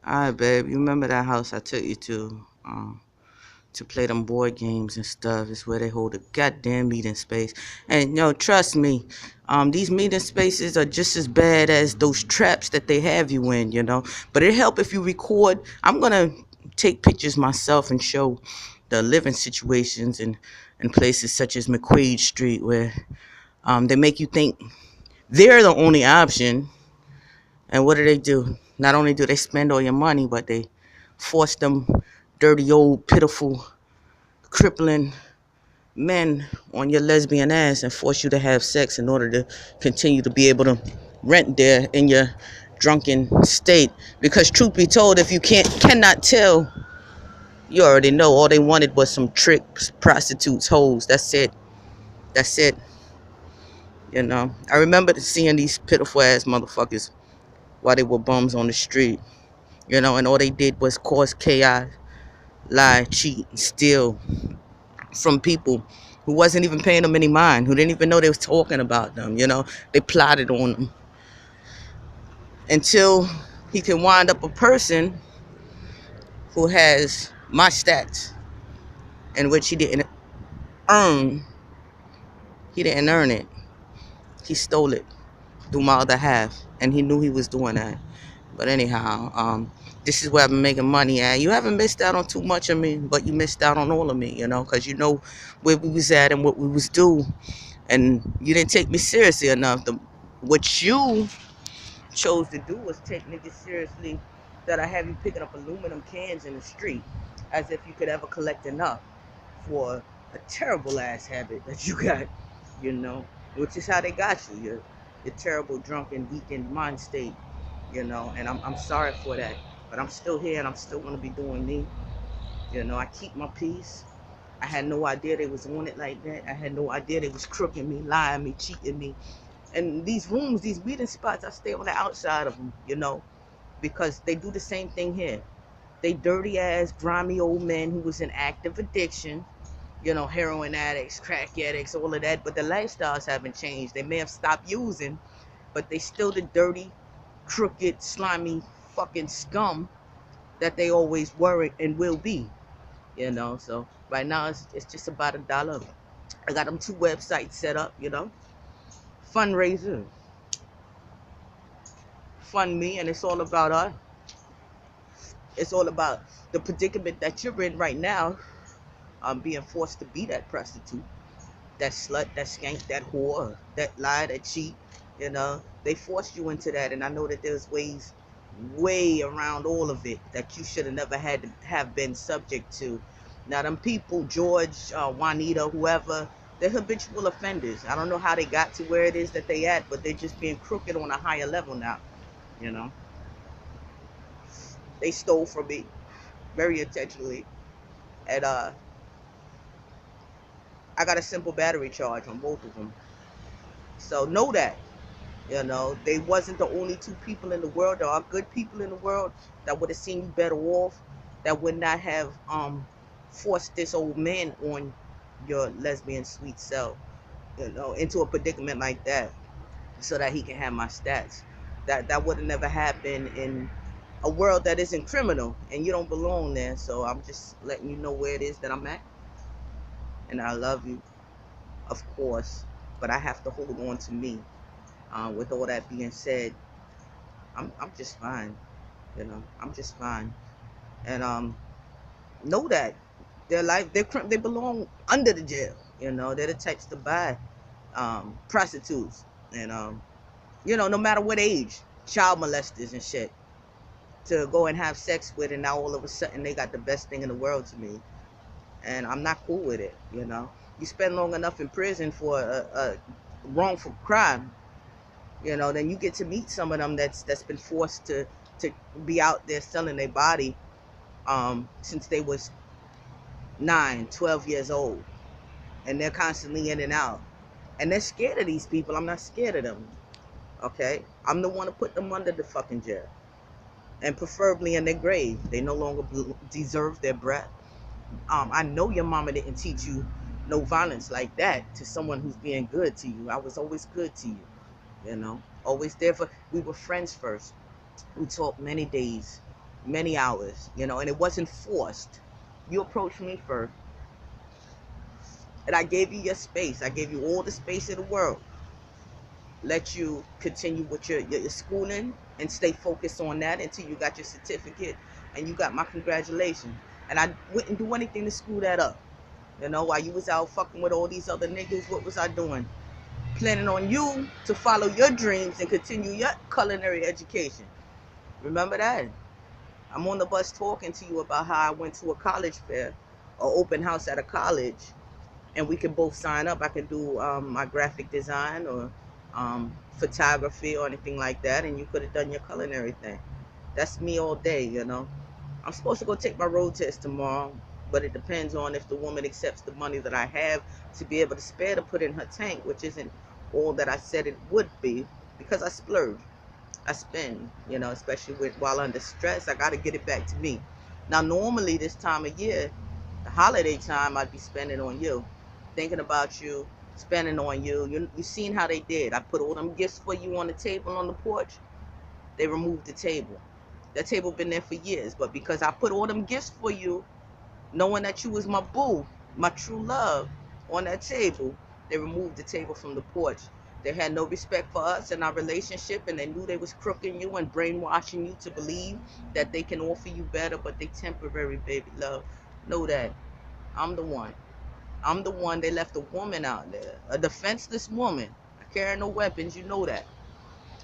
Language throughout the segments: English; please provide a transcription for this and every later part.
Alright, babe. You remember that house I took you to play them board games and stuff? It's where they hold a goddamn meeting space. And trust me, these meeting spaces are just as bad as those traps that they have you in. But it help if you record. I'm gonna take pictures myself and show the living situations in places such as McQuaid Street where they make you think they're the only option. And what do? Not only do they spend all your money, but they force them dirty old pitiful crippling men on your lesbian ass and force you to have sex in order to continue to be able to rent there in your drunken state. Because truth be told, if you cannot tell, you already know all they wanted was some tricks, prostitutes, hoes. That's it. That's it. I remember seeing these pitiful ass motherfuckers while they were bums on the street. And all they did was cause chaos, lie, cheat, and steal from people who wasn't even paying them any mind, who didn't even know they was talking about them. They plotted on them until he can wind up a person who has my stats, in which earn. He didn't earn it. He stole it through my other half, and he knew he was doing that. But anyhow, this is where I've been making money at. You haven't missed out on too much of me, but you missed out on all of me, because you know where we was at and what we was doing. And you didn't take me seriously enough. What you chose to do was take niggas seriously that I have you picking up aluminum cans in the street as if you could ever collect enough for a terrible ass habit that you got, you know, which is how they got you. Your terrible drunken weekend mind state, and I'm sorry for that. But I'm still here and I'm still gonna be doing me. I keep my peace. I had no idea they was on it like that. I had no idea they was crooking me, lying me, cheating me. And these rooms, these meeting spots, I stay on the outside of them, because they do the same thing here. They dirty ass, grimy old men who was in active addiction, heroin addicts, crack addicts, all of that. But the lifestyles haven't changed. They may have stopped using, but they still the dirty, crooked, slimy fucking scum that they always were and will be. So right now it's just about $1. I got them 2 websites set up, fundraiser, fund me, and it's all about us. It's all about the predicament that you're in right now. Being forced to be that prostitute, that slut, that skank, that whore, that lie, that cheat. They forced you into that, and I know that there's ways, way around all of it that you should have never had to have been subject to. Now, them people, George, Juanita, whoever, they're habitual offenders. I don't know how they got to where it is that they at, but they're just being crooked on a higher level now. You know, they stole from me very intentionally, and I got a simple battery charge on both of them. So know that. They wasn't the only 2 people in the world. There are good people in the world that would have seen you better off, that would not have forced this old man on your lesbian sweet self, into a predicament like that, so that he can have my stats. That would have never happened in a world that isn't criminal, and you don't belong there. So I'm just letting you know where it is that I'm at, and I love you, of course, but I have to hold on to me. With all that being said, I'm just fine. I'm just fine. And know that their life, they belong under the jail. They're the types to buy prostitutes, and no matter what age, child molesters and shit, to go and have sex with, and now all of a sudden they got the best thing in the world to me, and I'm not cool with it. You spend long enough in prison for a wrongful crime, then you get to meet some of them that's been forced to be out there selling their body since they was 9, 12 years old, and they're constantly in and out, and they're scared of these people. I'm not scared of them. Okay, I'm the one to put them under the fucking jail, and preferably in their grave. They no longer deserve their breath. I know your mama didn't teach you no violence like that to someone who's being good to you. I was always good to you, always there for. We were friends first. We talked many days, many hours, you know, and it wasn't forced. You approached me first, and I gave you your space. I gave you all the space in the world. Let you continue with your schooling and stay focused on that until you got your certificate and you got my congratulations. And I wouldn't do anything to screw that up. You know, while you was out fucking with all these other niggas, what was I doing? Planning on you to follow your dreams and continue your culinary education. Remember that? I'm on the bus talking to you about how I went to a college fair, or open house at a college, and we can both sign up. I can do my graphic design or photography or anything like that, and you could have done your culinary thing. That's me all day, you know. I'm supposed to go take my road test tomorrow, but it depends on if the woman accepts the money that I have to be able to spare to put in her tank, which isn't all that I said it would be, because I splurge. I spend, you know, especially while under stress. I got to get it back to me. Now, normally this time of year, the holiday time, I'd be spending on you, thinking about you, spending on you. You seen how they did. I put all them gifts for you on the table on the porch. They removed the table. That table been there for years, but because I put all them gifts for you, knowing that you was my boo, my true love, on that table, they removed the table from the porch. They had no respect for us and our relationship, and they knew they was crooking you and brainwashing you to believe that they can offer you better, but they temporary, baby love. Know that. I'm the one. I'm the one. They left a woman out there, a defenseless woman, carrying no weapons. You know that.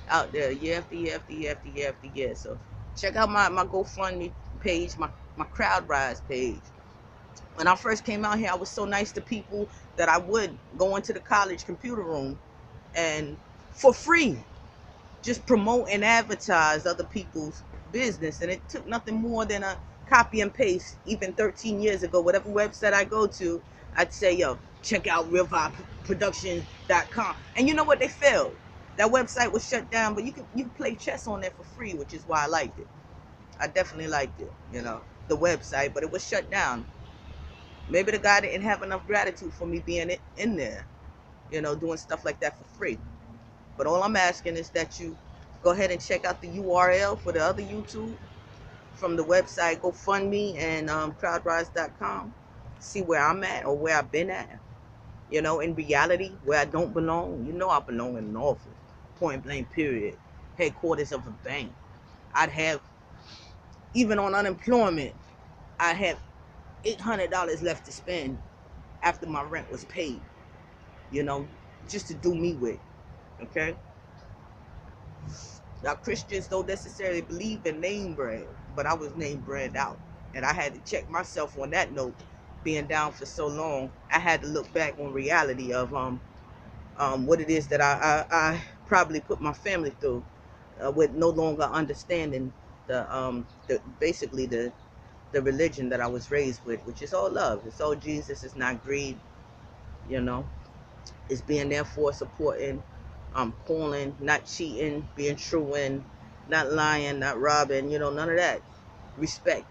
Out there, year after year after year after year after year. So check out my GoFundMe page, my Crowd Rise page. When I first came out here, I was so nice to people that I would go into the college computer room and for free just promote and advertise other people's business. And it took nothing more than a copy and paste. Even 13 years ago, whatever website I go to, I'd say, yo, check out realvibeproduction.com. And you know what? They failed. That website was shut down, but you can play chess on there for free, which is why I liked it. I definitely liked it, you know, the website, but it was shut down. Maybe the guy didn't have enough gratitude for me being in there, you know, doing stuff like that for free. But all I'm asking is that you go ahead and check out the URL for the other YouTube from the website GoFundMe and crowdrise.com. See where I'm at or where I've been at. You know, in reality, where I don't belong. You know I belong in an office. Point blank, period. Headquarters of a bank. I'd have, even on unemployment, I have $800 left to spend after my rent was paid. You know, just to do me with. Okay? Now, Christians don't necessarily believe in name brand, but I was name brand out. And I had to check myself on that note. Being down for so long, I had to look back on reality of what it is that I probably put my family through, with no longer understanding the basically the religion that I was raised with, which is all love. It's all Jesus. It's not greed, you know. It's being there for, supporting, calling, not cheating, being true, and not lying, not robbing, you know, none of that. Respect.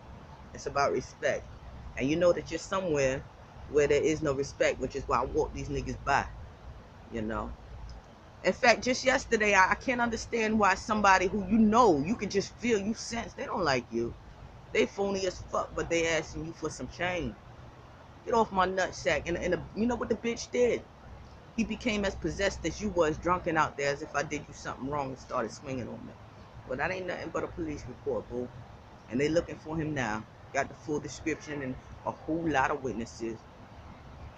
It's about respect. And you know that you're somewhere where there is no respect, which is why I walk these niggas by, you know. In fact, just yesterday, I can't understand why somebody who you know, you can just feel, you sense, they don't like you. They phony as fuck, but they asking you for some change. Get off my nutsack. And you know what the bitch did? He became as possessed as you was, drunken out there, as if I did you something wrong, and started swinging on me. But that ain't nothing but a police report, boo. And they looking for him now. Got the full description and a whole lot of witnesses.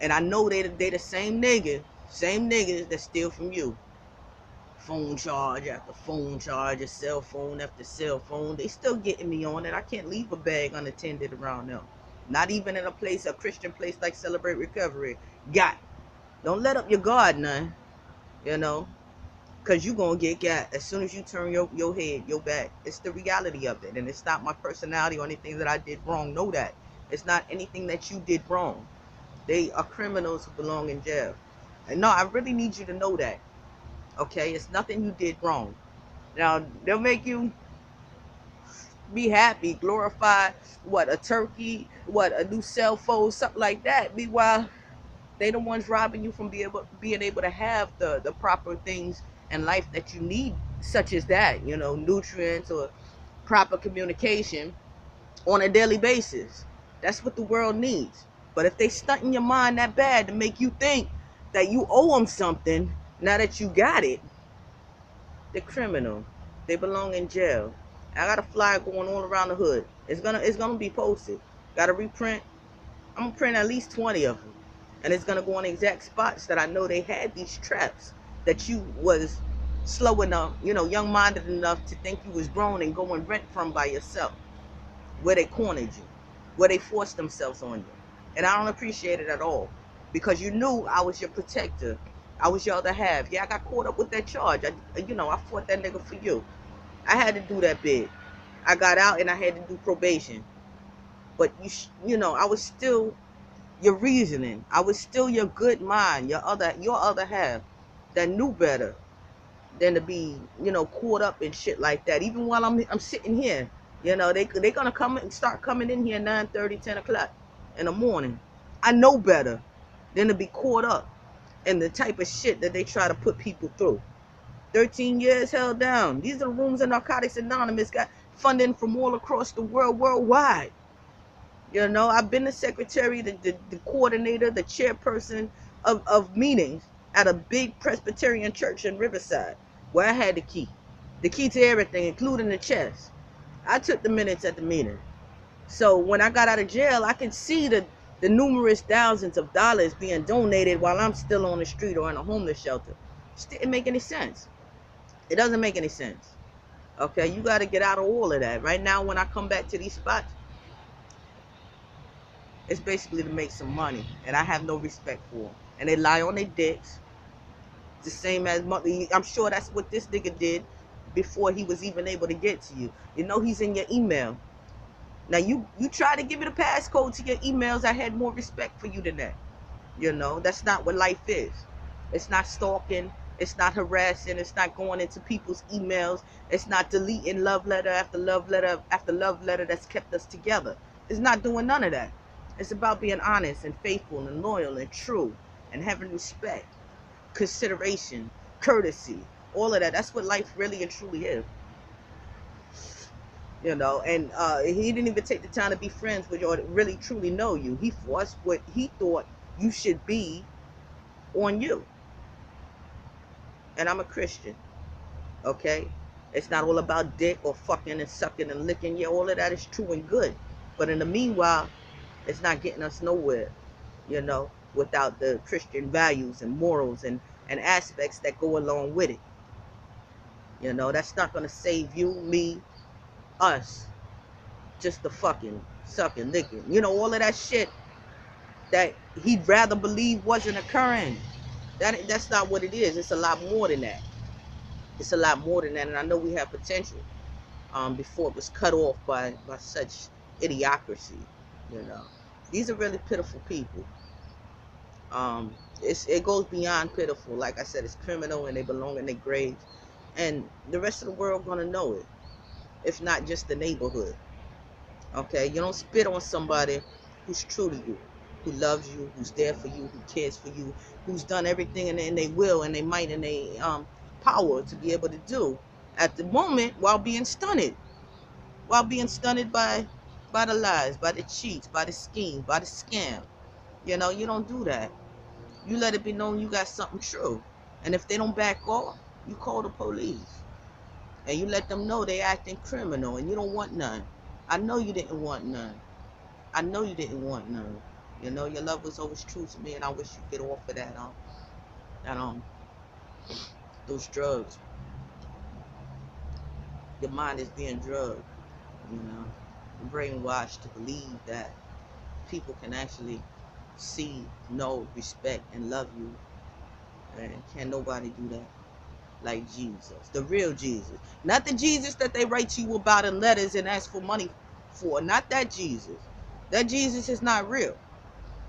And I know they the same niggas that steal from you. Phone charge after phone charge, a cell phone after cell phone. They still getting me on it. I can't leave a bag unattended around them. Not even in a Christian place like Celebrate Recovery. Got. Don't let up your guard, none. You know, because you going to get got as soon as you turn your head, your back. It's the reality of it. And it's not my personality or anything that I did wrong. Know that. It's not anything that you did wrong. They are criminals who belong in jail. And no, I really need you to know that. Okay? It's nothing you did wrong. Now, they'll make you be happy, glorify, what, a turkey, what, a new cell phone, something like that. Meanwhile, they the ones robbing you from being able to have the proper things in life that you need, such as that, you know, nutrients or proper communication on a daily basis. That's what the world needs. But if they stunt in your mind that bad to make you think that you owe them something, now that you got it, they're criminal. They belong in jail. I got a flyer going all around the hood. It's gonna be posted. Got to reprint. I'm gonna print at least 20 of them, and it's gonna go on exact spots that I know they had these traps that you was slow enough, young-minded enough to think you was grown and go and rent from by yourself, where they cornered you, where they forced themselves on you. And I don't appreciate it at all, because you knew I was your protector. I was your other half. Yeah, I got caught up with that charge. I fought that nigga for you. I had to do that bid. I got out and I had to do probation. But I was still your reasoning. I was still your good mind, your other half that knew better than to be, caught up in shit like that. Even while I'm sitting here, they gonna come and start coming in here 9:30, 10 o'clock in the morning. I know better than to be caught up in the type of shit that they try to put people through. 13 years held down. These are the rooms that Narcotics Anonymous got funding from all across the world, worldwide. I've been the secretary, the coordinator, the chairperson of meetings at a big Presbyterian church in Riverside, where I had the key to everything, including the chess. I took the minutes at the meeting. So when I got out of jail, I could see the numerous thousands of dollars being donated while I'm still on the street or in a homeless shelter. It didn't make any sense. It doesn't make any sense. Okay, you got to get out of all of that. Right now, when I come back to these spots, it's basically to make some money, and I have no respect for them. And they lie on their dicks, the same as I'm sure that's what this nigga did before he was even able to get to you. He's in your email. Now you try to give me the passcode to your emails. I had more respect for you than that. That's not what life is. It's not stalking. It's not harassing. It's not going into people's emails. It's not deleting love letter after love letter after love letter that's kept us together. It's not doing none of that. It's about being honest and faithful and loyal and true and having respect, consideration, courtesy, all of that. That's what life really and truly is. And he didn't even take the time to be friends with you or really truly know you. He forced what he thought you should be on you. And I'm a Christian, okay? It's not all about dick or fucking and sucking and licking. Yeah, all of that is true and good. But in the meanwhile, it's not getting us nowhere, without the Christian values and morals and aspects that go along with it. That's not going to save you, me, us. Just the fucking sucking, licking. All of that shit that he'd rather believe wasn't occurring. That's not what it is. It's a lot more than that. It's a lot more than that, and I know we have potential. Before it was cut off by such idiocracy. These are really pitiful people. It goes beyond pitiful. Like I said, it's criminal, and they belong in their graves, and the rest of the world gonna know it, if not just the neighborhood. Okay, you don't spit on somebody who's true to you, who loves you, who's there for you, who cares for you, who's done everything in their will and they might and they power to be able to do at the moment while being stunted by the lies, by the cheats, by the scheme, by the scam. You don't do that. You let it be known you got something true, and if they don't back off, you call the police and you let them know they acting criminal and you don't want none. I know you didn't want none. I know you didn't want none. Your love was always true to me, and I wish you could offer that those drugs. Your mind is being drugged, brainwashed to believe that people can actually see, know, respect, and love you. And can't nobody do that like Jesus, the real Jesus. Not the Jesus that they write to you about in letters and ask for money for. Not that Jesus. That Jesus is not real.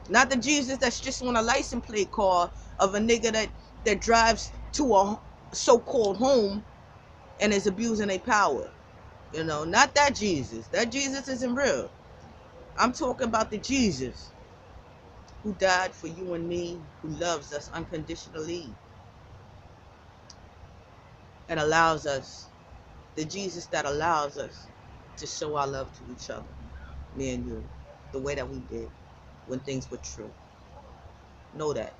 Not the Jesus that's just on a license plate card of a nigga that drives to a so-called home and is abusing their power. Not that Jesus. That Jesus isn't real. I'm talking about the Jesus who died for you and me, who loves us unconditionally and allows us, the Jesus that allows us to show our love to each other, me and you, the way that we did when things were true. Know that.